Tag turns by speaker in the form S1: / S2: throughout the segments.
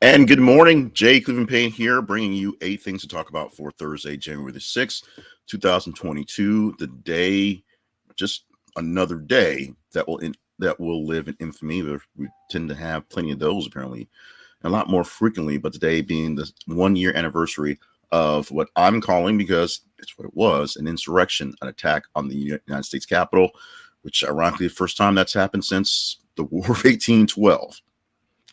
S1: And good morning, Jay Cleveland Payne here, bringing you 8 things to talk about for Thursday, January the 6th, 2022. The day, just another day that will live in infamy. We tend to have plenty of those apparently, a lot more frequently. But today being the 1 year anniversary of what I'm calling, because it's what it was, an insurrection, an attack on the United States Capitol, which ironically the first time that's happened since the War of 1812.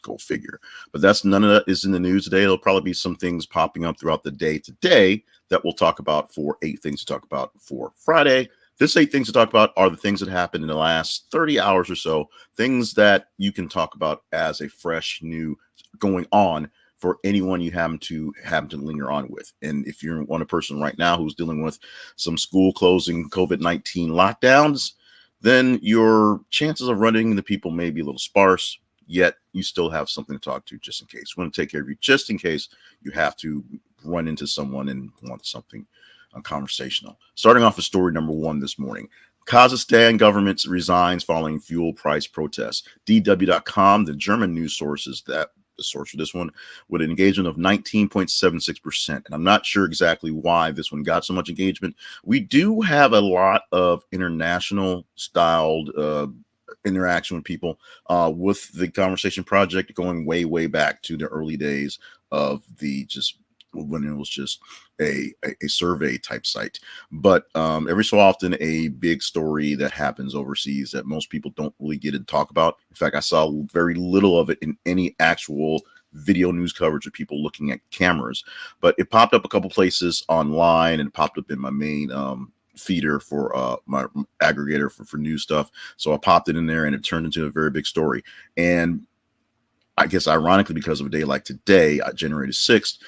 S1: Go figure. But that's none of that is in the news today. There'll probably be some things popping up throughout the day today that we'll talk about for 8 things to talk about for Friday. This 8 things to talk about are the things that happened in the last 30 hours or so, things that you can talk about as a fresh new going on for anyone you happen to linger on with. And if you're one person right now who's dealing with some school closing, COVID-19 lockdowns, then your chances of running into people may be a little sparse, yet you still have something to talk to just in case. We want to take care of you just in case you have to run into someone and want something conversational. Starting off with story number 1 this morning. Kazakhstan government resigns following fuel price protests. DW.com, the German news sources that the source for this one, with an engagement of 19.76%. And I'm not sure exactly why this one got so much engagement. We do have a lot of international styled interaction with people with the Conversation Project going way back to the early days of the just when it was just a survey type site. But every so often a big story that happens overseas that most people don't really get to talk about. In fact, I saw very little of it in any actual video news coverage of people looking at cameras, but it popped up a couple places online and popped up in my main feeder for my aggregator for news stuff. So I popped it in there and it turned into a very big story. And I guess ironically, because of a day like today, January 6th,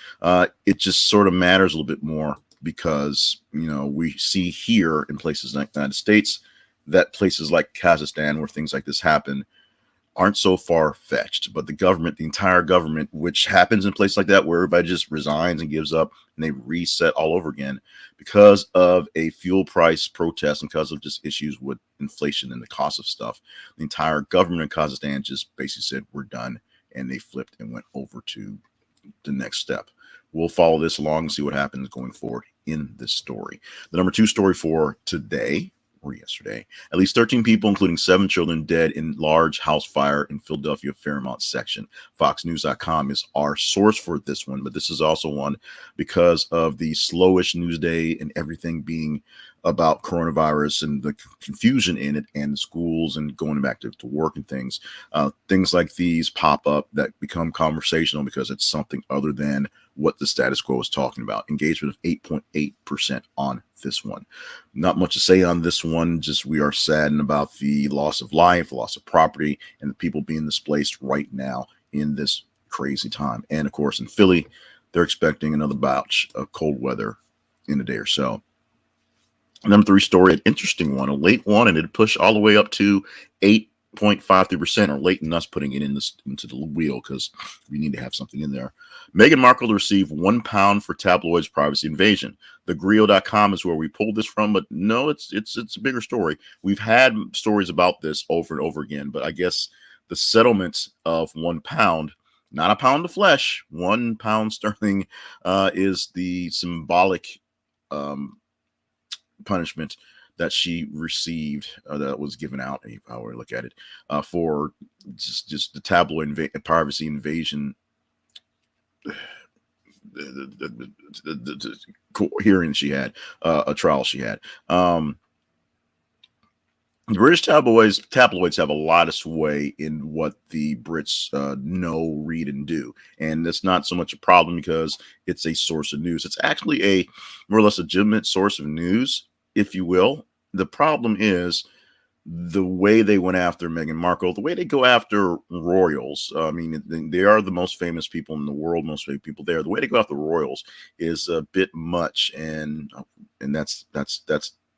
S1: it just sort of matters a little bit more because, we see here in places like the United States that places like Kazakhstan where things like this happen aren't so far-fetched, but the government, the entire government, which happens in places like that where everybody just resigns and gives up and they reset all over again because of a fuel price protest and because of just issues with inflation and the cost of stuff. The entire government of Kazakhstan just basically said, we're done, and they flipped and went over to the next step. We'll follow this along and see what happens going forward in this story. The number 2 story for today or yesterday, at least 13 people, including 7 children, dead in large house fire in Philadelphia Fairmount section. FoxNews.com is our source for this one, but this is also one because of the slowish news day and everything being about coronavirus and the confusion in it and schools and going back to work and things. Things like these pop up that become conversational because it's something other than what the status quo is talking about. Engagement of 8.8% on this one. Not much to say on this one, just we are saddened about the loss of life, the loss of property, and the people being displaced right now in this crazy time. And of course, in Philly, they're expecting another bout of cold weather in a day or so. Number 3 story, an interesting one, a late one, and it pushed all the way up to 8.53%, or late in us putting it into the wheel because we need to have something in there. Meghan Markle to receive £1 for tabloids privacy invasion. TheGrio.com is where we pulled this from, but no, it's a bigger story. We've had stories about this over and over again, but I guess the settlement of £1, not a pound of flesh, £1 sterling, is the symbolic punishment that she received, that was given out, how we look at it, for just the tabloid privacy invasion the hearing she had, a trial she had. The British tabloids have a lot of sway in what the Brits know, read, and do. And that's not so much a problem because it's a source of news. It's actually a more or less legitimate source of news, if you will. The problem is the way they went after Meghan Markle, the way they go after royals. I mean, they are the most famous people in the world, most famous people there. The way they go after royals is a bit much, and that's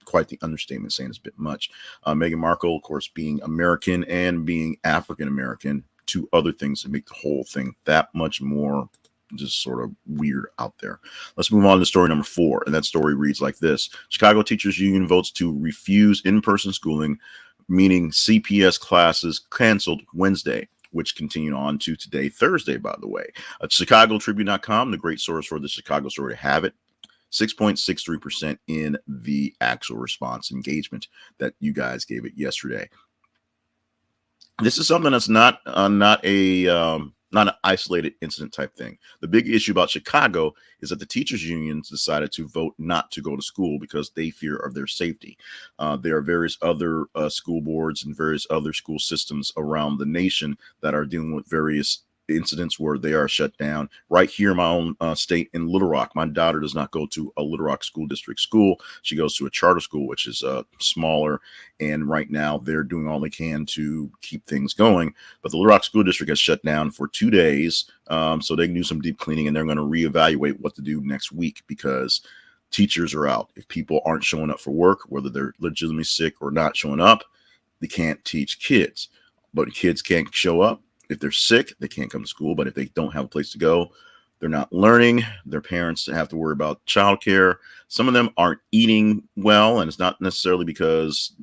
S1: quite the understatement, saying it's a bit much. Meghan Markle, of course, being American and being African American, 2 other things that make the whole thing that much more just sort of weird out there. Let's move on to story number 4. And that story reads like this. Chicago Teachers Union votes to refuse in-person schooling, meaning CPS classes canceled Wednesday. which continued on to today, Thursday, by the way. ChicagoTribune.com, the great source for the Chicago story, to have it. 6.63% in the actual response engagement that you guys gave it yesterday. This is something that's not an isolated incident type thing. The big issue about Chicago is that the teachers unions decided to vote not to go to school because they fear of their safety. There are various other school boards and various other school systems around the nation that are dealing with various incidents where they are shut down. Right here in my own state in Little Rock, my daughter does not go to a Little Rock school district school. She goes to a charter school, which is smaller. And right now they're doing all they can to keep things going. But the Little Rock school district has shut down for 2 days. So they can do some deep cleaning, and they're going to reevaluate what to do next week because teachers are out. If people aren't showing up for work, whether they're legitimately sick or not showing up, they can't teach kids. But kids can't show up. If they're sick, they can't come to school. But if they don't have a place to go, they're not learning. Their parents have to worry about childcare. Some of them aren't eating well, and it's not necessarily because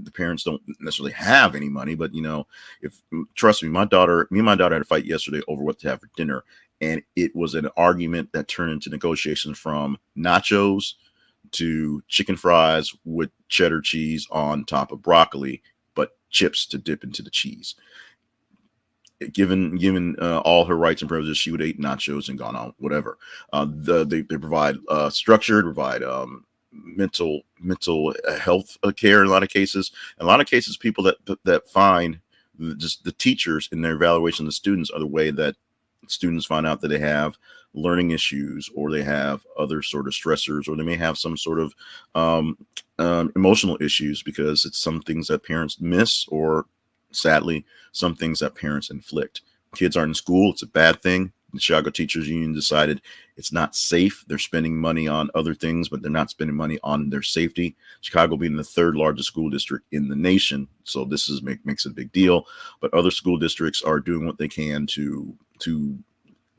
S1: the parents don't necessarily have any money. But trust me, me and my daughter had a fight yesterday over what to have for dinner, and it was an argument that turned into negotiations from nachos to chicken fries with cheddar cheese on top of broccoli, but chips to dip into the cheese. Given all her rights and privileges, she would eat nachos and gone on whatever. They provide structure, provide mental health care in a lot of cases. In a lot of cases, people that find just the teachers in their evaluation of the students are the way that students find out that they have learning issues, or they have other sort of stressors, or they may have some sort of emotional issues because it's some things that parents miss, or sadly, some things that parents inflict. Kids aren't in school. It's a bad thing. The Chicago Teachers Union decided it's not safe. They're spending money on other things, but they're not spending money on their safety. Chicago being the third largest school district in the nation. So this makes it a big deal. But other school districts are doing what they can to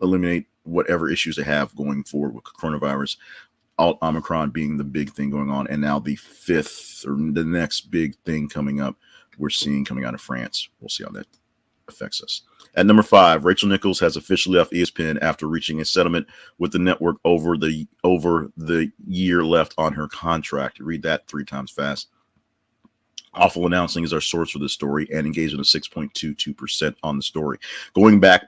S1: eliminate whatever issues they have going forward with coronavirus. Omicron being the big thing going on. And now the fifth, or the next big thing coming up, we're seeing coming out of France. We'll see how that affects us. At number 5, Rachel Nichols has officially left ESPN after reaching a settlement with the network over the year left on her contract. Read that 3 times fast. Awful Announcing is our source for this story, and engagement of 6.22% on the story. Going back,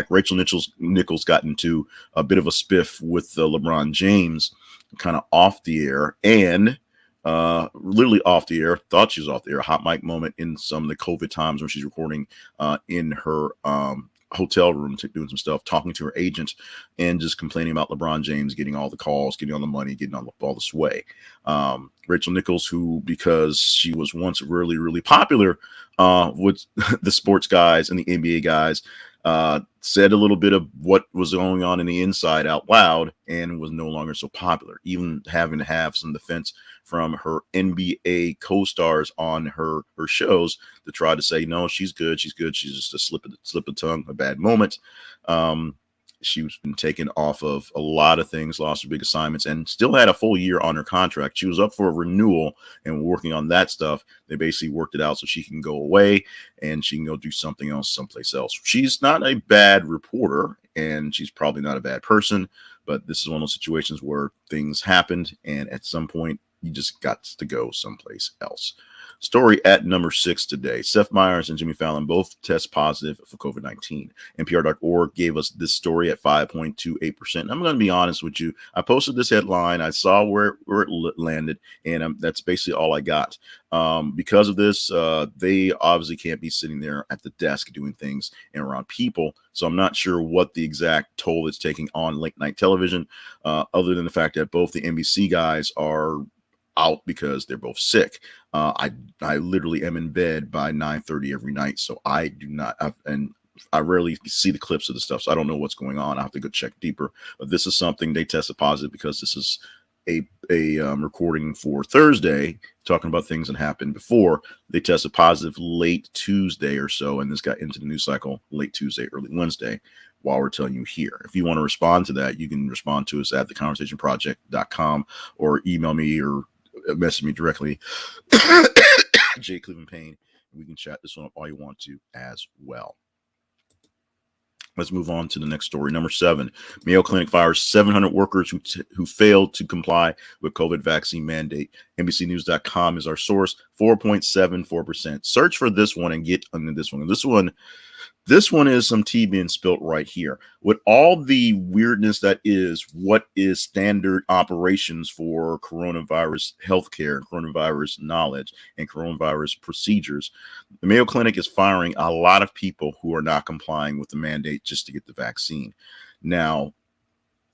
S1: Rachel Nichols got into a bit of a spiff with LeBron James, kind of off the air, and literally off the air, thought she was off the air, a hot mic moment in some of the COVID times when she's recording in her hotel room, doing some stuff, talking to her agent, and just complaining about LeBron James getting all the calls, getting all the money, getting all the sway. Rachel Nichols, who, because she was once really, really popular with the sports guys and the NBA guys, said a little bit of what was going on in the inside out loud and was no longer so popular, even having to have some defense from her NBA co-stars on her shows to try to say, no, she's good. She's just a slip of tongue, a bad moment. She's been taken off of a lot of things, lost her big assignments, and still had a full year on her contract. She was up for a renewal and working on that stuff. They basically worked it out so she can go away and she can go do something else someplace else. She's not a bad reporter, and she's probably not a bad person, but this is one of those situations where things happened, and at some point, you just got to go someplace else. Story at number 6 today. Seth Meyers and Jimmy Fallon both test positive for COVID-19. NPR.org gave us this story at 5.28%. I'm going to be honest with you. I posted this headline. I saw where it landed, and that's basically all I got. Because of this, they obviously can't be sitting there at the desk doing things and around people. So I'm not sure what the exact toll it's taking on late night television, other than the fact that both the NBC guys are out because they're both sick. I literally am in bed by 9:30 every night, so I do not, and I rarely see the clips of the stuff, so I don't know what's going on. I have to go check deeper. But this is something they tested positive because this is a recording for Thursday, talking about things that happened before. They tested positive late Tuesday or so, and this got into the news cycle late Tuesday, early Wednesday, while we're telling you here. If you want to respond to that, you can respond to us at theconversationproject.com or email me or message me directly, J. Cleveland Payne We can chat this one up all you want to as well. Let's move on to the next story. Number 7, Mayo Clinic fires 700 workers who failed to comply with COVID vaccine mandate. NBCnews.com is our source. 4.74%. Search for this one and get under this one. This one is some tea being spilt right here. With all the weirdness that is, what is standard operations for coronavirus healthcare, coronavirus knowledge, and coronavirus procedures, the Mayo Clinic is firing a lot of people who are not complying with the mandate just to get the vaccine. Now,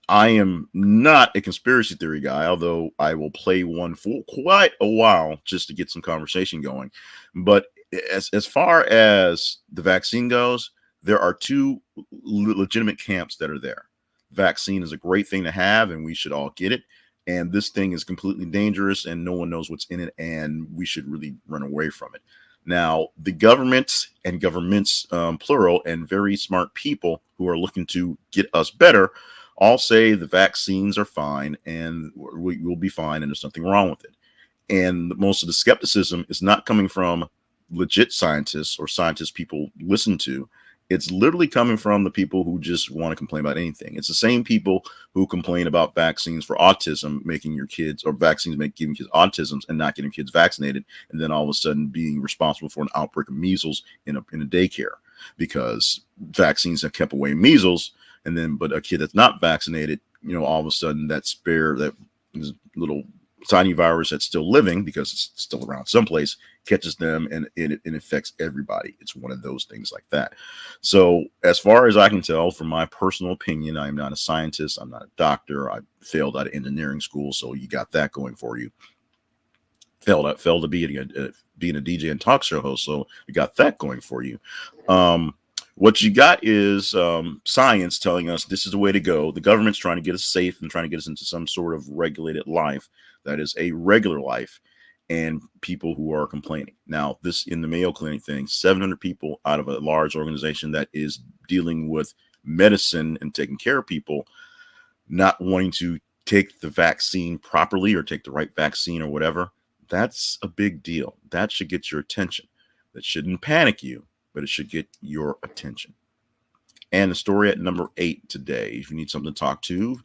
S1: I am not a conspiracy theory guy, although I will play one for quite a while just to get some conversation going. But as far as the vaccine goes, there are two legitimate camps that are there. Vaccine is a great thing to have, and we should all get it. And this thing is completely dangerous, and no one knows what's in it, and we should really run away from it. Now, the government and governments, plural, and very smart people who are looking to get us better all say the vaccines are fine and we will be fine and there's nothing wrong with it. And most of the skepticism is not coming from legit scientists or scientists people listen to. It's literally coming from the people who just want to complain about anything. It's the same people who complain about vaccines for autism, making your kids, or vaccines giving kids autism and not getting kids vaccinated, and then all of a sudden being responsible for an outbreak of measles in a daycare because vaccines have kept away measles. And then, but a kid that's not vaccinated, all of a sudden that little tiny virus that's still living because it's still around someplace catches them and it affects everybody. It's one of those things like that. So as far as I can tell, from my personal opinion, I'm not a scientist. I'm not a doctor. I failed out of engineering school. So you got that going for you. Failed to being a DJ and talk show host. So you got that going for you. What you got is science telling us this is the way to go. The government's trying to get us safe and trying to get us into some sort of regulated life that is a regular life, and people who are complaining. Now, this in the Mayo Clinic thing, 700 people out of a large organization that is dealing with medicine and taking care of people not wanting to take the vaccine properly or take the right vaccine or whatever. That's a big deal. That should get your attention. That shouldn't panic you, but it should get your attention. And the story at number 8 today, if you need something to talk to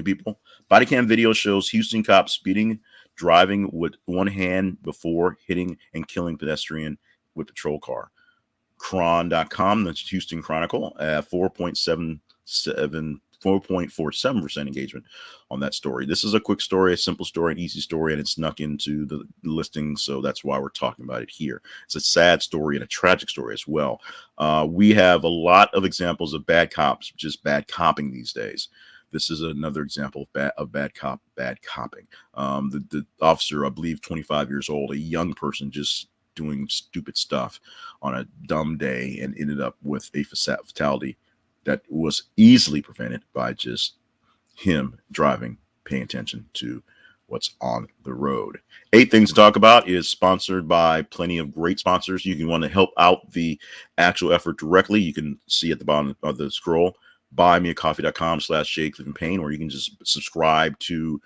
S1: people. Body cam video shows Houston cops driving with one hand before hitting and killing pedestrian with patrol car. Cron.com, that's Houston Chronicle, 4.47% engagement on that story. This is a quick story, a simple story, an easy story, and it snuck into the listing, so that's why we're talking about it here. It's a sad story and a tragic story as well. We have a lot of examples of bad cops just bad copping these days. This is another example of bad copping. The officer, I believe 25 years old, a young person just doing stupid stuff on a dumb day and ended up with a fatality that was easily prevented by just him driving, paying attention to what's on the road. 8 things to talk about is sponsored by plenty of great sponsors. You can want to help out the actual effort directly. You can see at the bottom of the scroll, buymeacoffee.com/JClevelandPayne, or you can just subscribe to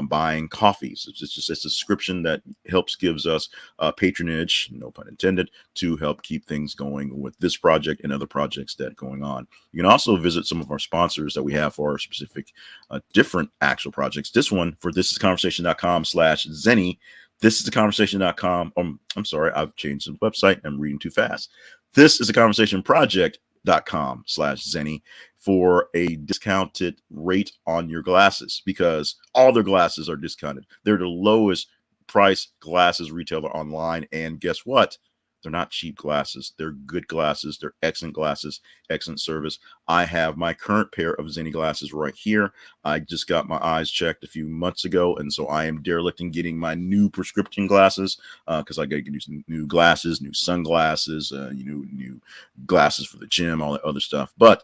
S1: buying coffees. It's just a subscription that gives us patronage, no pun intended, to help keep things going with this project and other projects that are going on. You can also visit some of our sponsors that we have for our specific different actual projects. This one for thisistheconversation.com/Zenny. Thisistheconversation.com. I'm sorry, I've changed the website. I'm reading too fast. This is a conversation project.com/Zenny for a discounted rate on your glasses, because all their glasses are discounted. They're the lowest price glasses retailer online. And guess what? They're not cheap glasses. They're good glasses. They're excellent glasses, excellent service. I have my current pair of Zenny glasses right here. I just got my eyes checked a few months ago, and so I am derelicting getting my new prescription glasses because I got to get new glasses, new sunglasses, new glasses for the gym, all that other stuff. But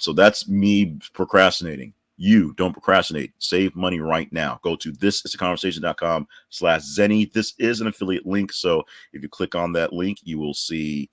S1: so that's me procrastinating. You don't procrastinate. Save money right now. Go to thisistheconversation.com/Zenny. This is an affiliate link, so if you click on that link, you will see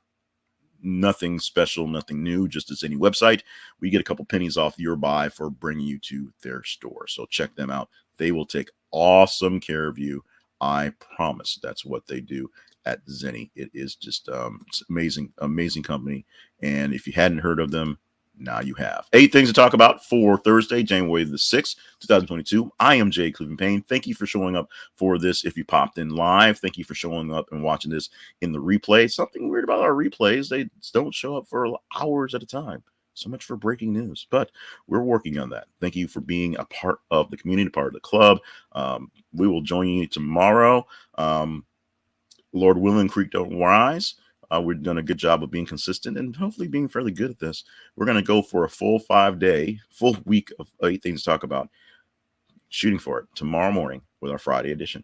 S1: nothing special, nothing new, just the Zenny website. We get a couple pennies off your buy for bringing you to their store, so check them out. They will take awesome care of you. I promise that's what they do at Zenny. It is just it's amazing, amazing company. And if you hadn't heard of them, now you have. 8 things to talk about for Thursday, January the 6th, 2022. I am Jay Cleveland Payne. Thank you for showing up for this. If you popped in live, thank you for showing up and watching this in the replay. Something weird about our replays, they don't show up for hours at a time. So much for breaking news, but we're working on that. Thank you for being a part of the community, part of the club. We will join you tomorrow. Lord willing, creek don't rise. We've done a good job of being consistent and hopefully being fairly good at this. We're going to go for a full 5-day, full week of 8 things to talk about. Shooting for it tomorrow morning with our Friday edition.